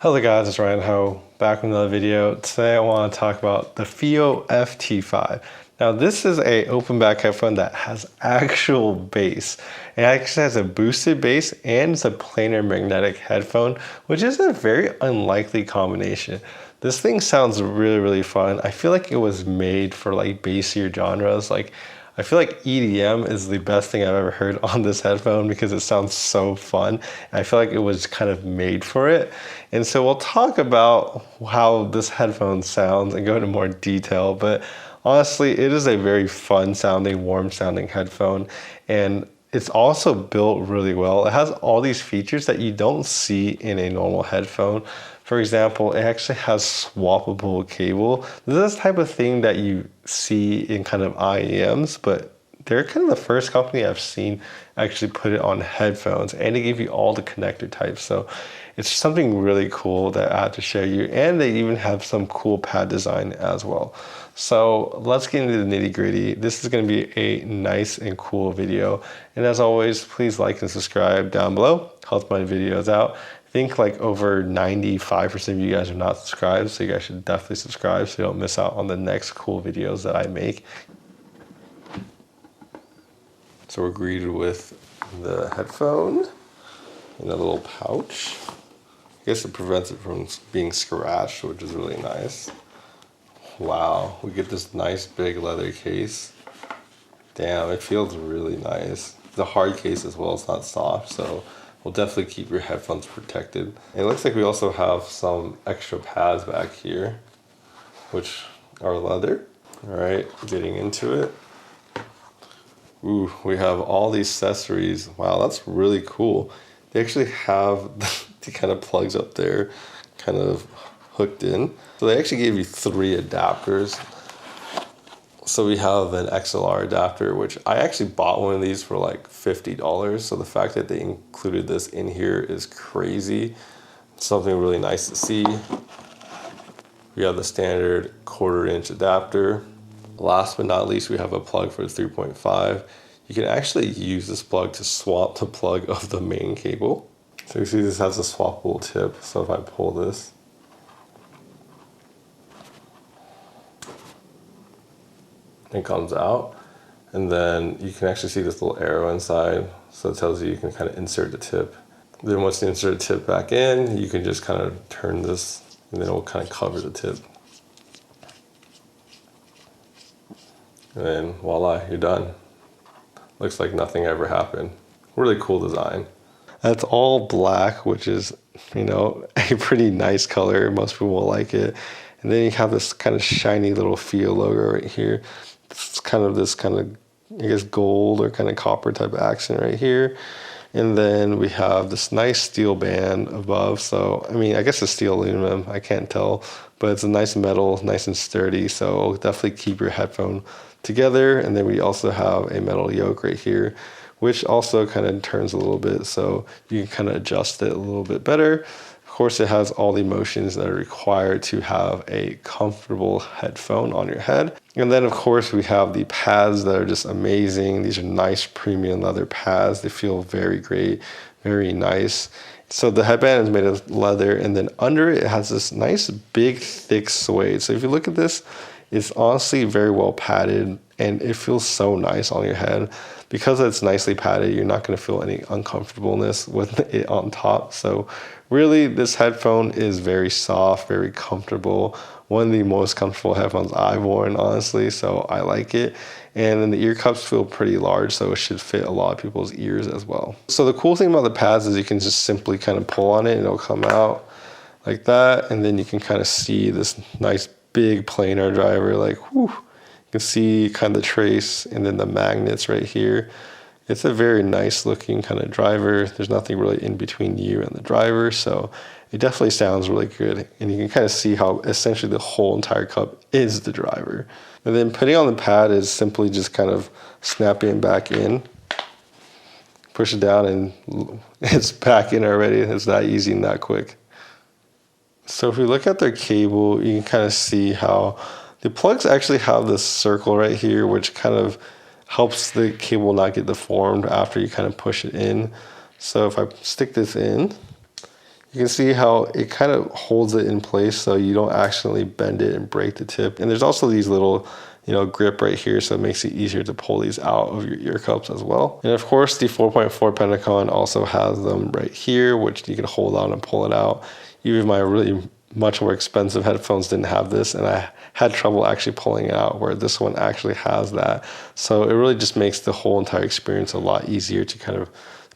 Hello guys, it's Ryan Ho, back with another video. Today I want to talk about the Fiio FT5. Now this is a Openback headphone that has actual bass. It actually has a boosted bass and it's a planar magnetic headphone, which is a very unlikely combination. This thing sounds really fun. I feel like it was made for like bassier genres. I feel like EDM is the best thing I've ever heard on this headphone because it sounds so fun. I feel like it was kind of made for it. And so we'll talk about how this headphone sounds and go into more detail. But honestly, it is a very fun sounding, warm sounding headphone. And it's also built really well. It has all these features that you don't see in a normal headphone. For example, it actually has swappable cable. This is the type of thing that you see in kind of IEMs, but they're kind of the first company I've seen actually put it on headphones, and they give you all the connector types. So it's something really cool that I had to show you, and they even have some cool pad design as well. So let's get into the nitty gritty. This is going to be a nice and cool video. And as always, please like and subscribe down below. Helps my videos out. I think like over 95% of you guys are not subscribed, so you guys should definitely subscribe so you don't miss out on the next cool videos that I make. So we're greeted with the headphone in a little pouch. I guess it prevents it from being scratched, which is really nice. Wow, we get this nice big leather case. Damn, it feels really nice. It's a hard case as well, it's not soft, so will definitely keep your headphones protected. It looks like we also have some extra pads back here, which are leather. All right, getting into it. Ooh, we have all these accessories. Wow, that's really cool. They actually have the kind of plugs up there kind of hooked in. So they actually gave you 3 adapters. So we have an XLR adapter, which I actually bought one of these for like $50. So the fact that they included this in here is crazy. It's something really nice to see. We have the standard 1/4-inch adapter. Last but not least, we have a plug for 3.5. You can actually use this plug to swap the plug of the main cable. So you see this has a swappable tip. So if I pull this, it comes out, and then you can actually see this little arrow inside, so it tells you can kind of insert the tip. Then once you insert the tip back in, you can just kind of turn this, and then it will kind of cover the tip. And then voila, you're done. Looks like nothing ever happened. Really cool design. That's all black, which is, you know, a pretty nice color. Most people will like it. And then you have this kind of shiny little Fiio logo right here. It's kind of this kind of, I guess, gold or kind of copper type accent right here. And then we have this nice steel band above. So, I mean, I guess it's steel aluminum, I can't tell, but it's a nice metal, nice and sturdy. So it'll definitely keep your headphone together. And then we also have a metal yoke right here, which also kind of turns a little bit. So you can kind of adjust it a little bit better. Of course, it has all the motions that are required to have a comfortable headphone on your head. And then of course we have the pads that are just amazing. These are nice premium leather pads. They feel very great, very nice. So the headband is made of leather, and then under it, it has this nice big thick suede. So if you look at this, it's honestly very well padded and it feels so nice on your head. Because it's nicely padded, you're not going to feel any uncomfortableness with it on top. So really, this headphone is very soft, very comfortable. One of the most comfortable headphones I've worn, honestly, so I like it. And then the ear cups feel pretty large, so it should fit a lot of people's ears as well. So the cool thing about the pads is you can just simply kind of pull on it and it'll come out like that. And then you can kind of see this nice big planar driver, like, whew. You can see kind of the trace and then the magnets right here. It's a very nice looking kind of driver. There's nothing really in between you and the driver, so it definitely sounds really good. And you can kind of see how essentially the whole entire cup is the driver. And then putting on the pad is simply just kind of snapping it back in. Push it down and it's back in already. It's that easy and that quick. So if we look at their cable, you can kind of see how the plugs actually have this circle right here, which kind of helps the cable not get deformed after you kind of push it in. So if I stick this in, You can see how it kind of holds it in place so you don't accidentally bend it and break the tip. And there's also these little, grip right here, so it makes it easier to pull these out of your ear cups as well. And of course, the 4.4 Pentagon also has them right here, which you can hold on and pull it out. Even my really much more expensive headphones didn't have this, and I had trouble actually pulling it out, where this one actually has that. So it really just makes the whole entire experience a lot easier to kind of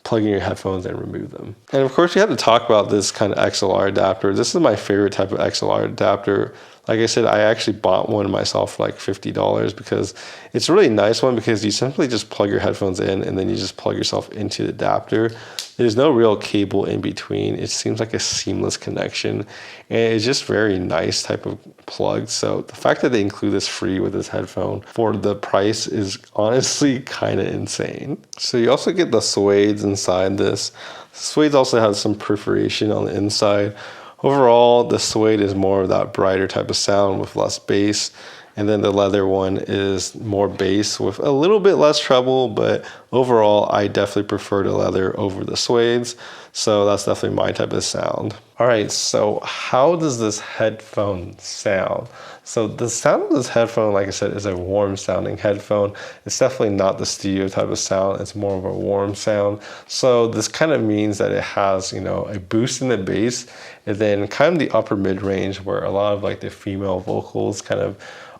plug in your headphones and remove them. And of course, you have to talk about this kind of XLR adapter. This is my favorite type of XLR adapter. Like I said, I actually bought one myself for like $50 because it's a really nice one, because you simply just plug your headphones in and then you just plug yourself into the adapter. There's no real cable in between. It seems like a seamless connection, and it's just very nice type of plug. So the fact that they include this free with this headphone for the price is honestly kind of insane. So you also get the suedes inside this. Suedes also have some perforation on the inside. Overall, the suede is more of that brighter type of sound with less bass. And then the leather one is more bass with a little bit less treble, but overall, I definitely prefer the leather over the suedes. So that's definitely my type of sound. All right, so how does this headphone sound? So the sound of this headphone, like I said, is a warm sounding headphone. It's definitely not the studio type of sound. It's more of a warm sound. So this kind of means that it has, a boost in the bass, and then kind of the upper mid range where a lot of like the female vocals kind of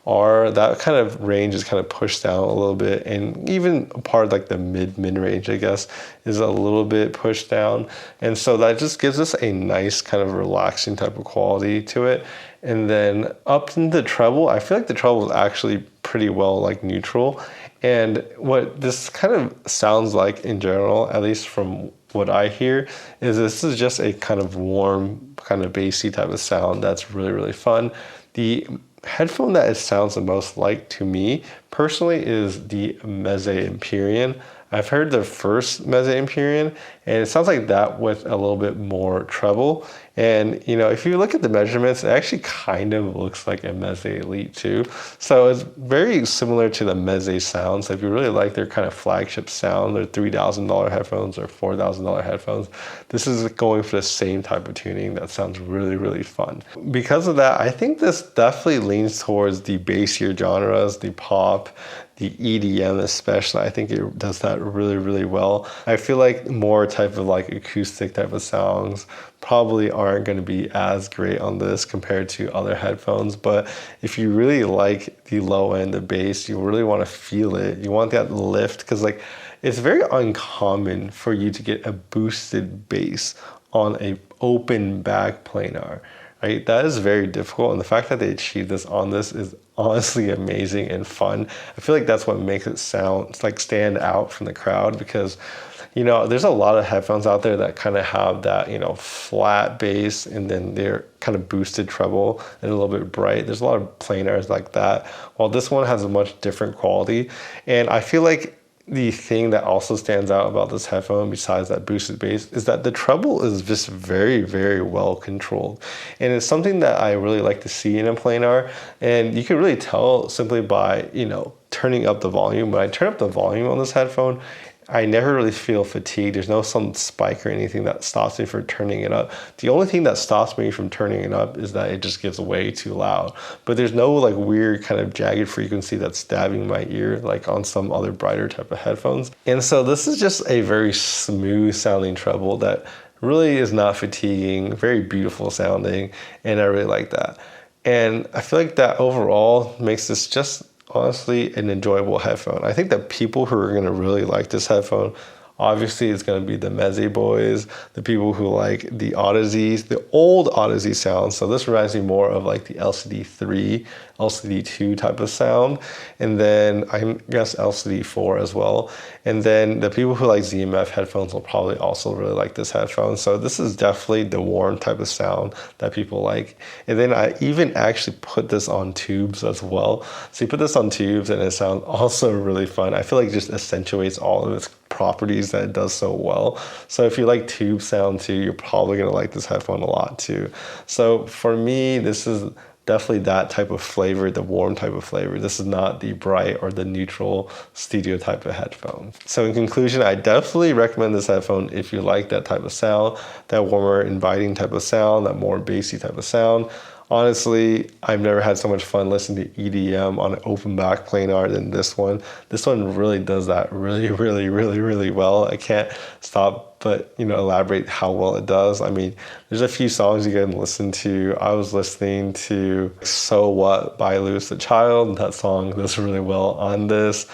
are. That kind of range is kind of pushed down a little bit, and even a part of like the mid range, I guess, is a little bit pushed down. And so that just gives us a nice kind of relaxing type of quality to it. And then up in the treble, I feel like the treble is actually pretty well like neutral. And what this kind of sounds like in general, at least from what I hear, is this is just a kind of warm, kind of bassy type of sound that's really, really fun. The headphone that it sounds the most like to me personally is the Meze Empyrean. I've heard the first Meze Empyrean, and it sounds like that with a little bit more treble. And if you look at the measurements, it actually kind of looks like a Meze Elite 2. So it's very similar to the Meze sound. So if you really like their kind of flagship sound, their $3,000 headphones or $4,000 headphones, this is going for the same type of tuning that sounds really, really fun. Because of that, I think this definitely leans towards the bassier genres, the pop, the EDM especially. I think it does that really, really well. I feel like more type of like acoustic type of sounds probably aren't going to be as great on this compared to other headphones. But if you really like the low end of bass, you really want to feel it. You want that lift, because like it's very uncommon for you to get a boosted bass on a open back planar. Right? That is very difficult, and the fact that they achieved this on this is honestly amazing and fun. I feel like that's what makes it stand out from the crowd, because there's a lot of headphones out there that kind of have that flat bass, and then they're kind of boosted treble and a little bit bright. There's a lot of planars like that, while this one has a much different quality. And I feel like the thing that also stands out about this headphone, besides that boosted bass, is that the treble is just very, very well controlled. And it's something that I really like to see in a planar. And you can really tell simply by, turning up the volume. When I turn up the volume on this headphone, I never really feel fatigued. There's no some spike or anything that stops me from turning it up. The only thing that stops me from turning it up is that it just gets way too loud. But there's no like weird kind of jagged frequency that's stabbing my ear like on some other brighter type of headphones. And so this is just a very smooth sounding treble that really is not fatiguing, very beautiful sounding, and I really like that. And I feel like that overall makes this just honestly an enjoyable headphone. I think that people who are going to really like this headphone, obviously it's going to be the Meze boys, the people who like the Odysseys, the old Odyssey sound. So this reminds me more of like the LCD3, LCD2 type of sound. And then I guess LCD4 as well. And then the people who like ZMF headphones will probably also really like this headphone. So this is definitely the warm type of sound that people like. And then I even actually put this on tubes as well. So you put this on tubes and it sounds also really fun. I feel like it just accentuates all of its properties that it does so well. So if you like tube sound too, you're probably gonna like this headphone a lot too. So for me, this is definitely that type of flavor, the warm type of flavor. This is not the bright or the neutral studio type of headphone. So in conclusion, I definitely recommend this headphone if you like that type of sound, that warmer, inviting type of sound, that more bassy type of sound. Honestly, I've never had so much fun listening to EDM on an Openback Planar than this one. This one really does that really well. I can't stop but, you know, elaborate how well it does. I mean, there's a few songs you can listen to. I was listening to So What by Lewis the Child. That song does really well on this.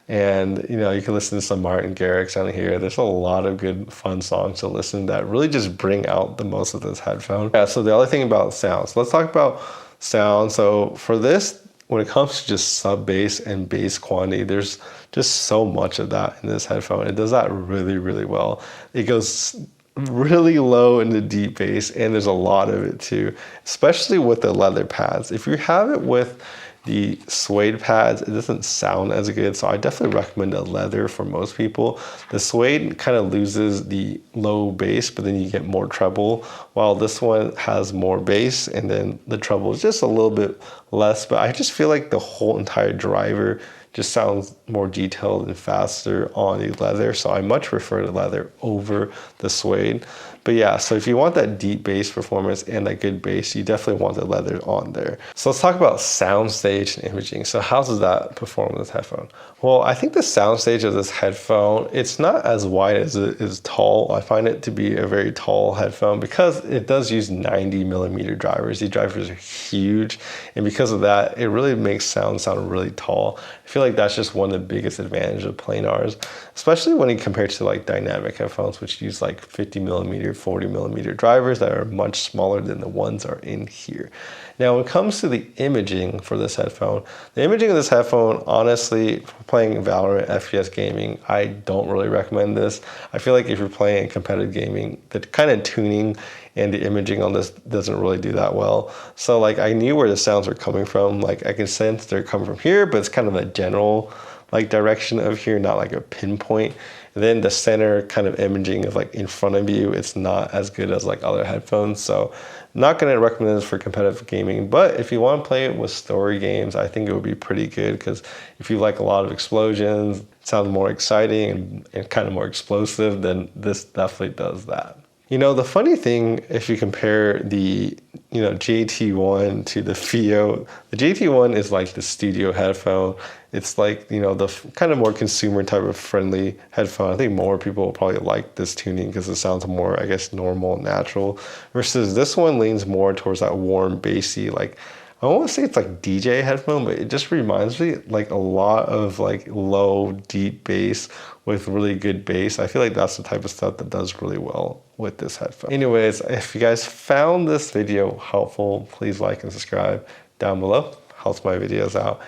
And, you know, you can listen to some Martin Garrix on here. There's a lot of good, fun songs to listen that really just bring out the most of this headphone. Yeah, so the other thing about sound. So let's talk about sound. So for this, when it comes to just sub bass and bass quantity, there's just so much of that in this headphone. It does that really well. It goes really low into deep bass, and there's a lot of it too, especially with the leather pads. If you have it with the suede pads, it doesn't sound as good, so I definitely recommend a leather for most people. The suede kind of loses the low bass, but then you get more treble, while this one has more bass, and then the treble is just a little bit less, but I just feel like the whole entire driver just sounds more detailed and faster on the leather, so I much prefer the leather over the suede. But yeah, so if you want that deep bass performance and that good bass, you definitely want the leather on there. So let's talk about soundstage and imaging. So how does that perform with this headphone? Well, I think the soundstage of this headphone, it's not as wide as it is tall. I find it to be a very tall headphone because it does use 90mm drivers. These drivers are huge, and because of that, it really makes sound really tall. I feel like that's just one of the biggest advantages of Planars, especially when you compare to like dynamic headphones, which use like 50mm, 40mm drivers that are much smaller than the ones are in here. Now, when it comes to the imaging for this headphone, the imaging of this headphone, honestly, for playing Valorant, FPS gaming, I don't really recommend this. I feel like if you're playing competitive gaming, the kind of tuning and the imaging on this doesn't really do that well. So like I knew where the sounds were coming from. Like I can sense they're coming from here, but it's kind of a general like direction of here, not like a pinpoint. And then the center kind of imaging of like in front of you, it's not as good as like other headphones. So not going to recommend this for competitive gaming, but if you want to play it with story games, I think it would be pretty good, because if you like a lot of explosions, it sounds more exciting and kind of more explosive, then this definitely does that. You know, the funny thing, if you compare the, you know, JT1 to the Fiio, the JT1 is like the studio headphone. It's like, you know, the kind of more consumer type of friendly headphone. I think more people will probably like this tuning because it sounds more, I guess, normal and natural. Versus this one leans more towards that warm, bassy, like, I don't want to say it's like DJ headphone, but it just reminds me like a lot of like low, deep bass with really good bass. I feel like that's the type of stuff that does really well with this headphone. Anyways, if you guys found this video helpful, please like and subscribe down below. Helps my videos out.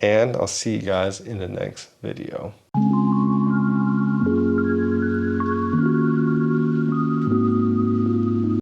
And I'll see you guys in the next video.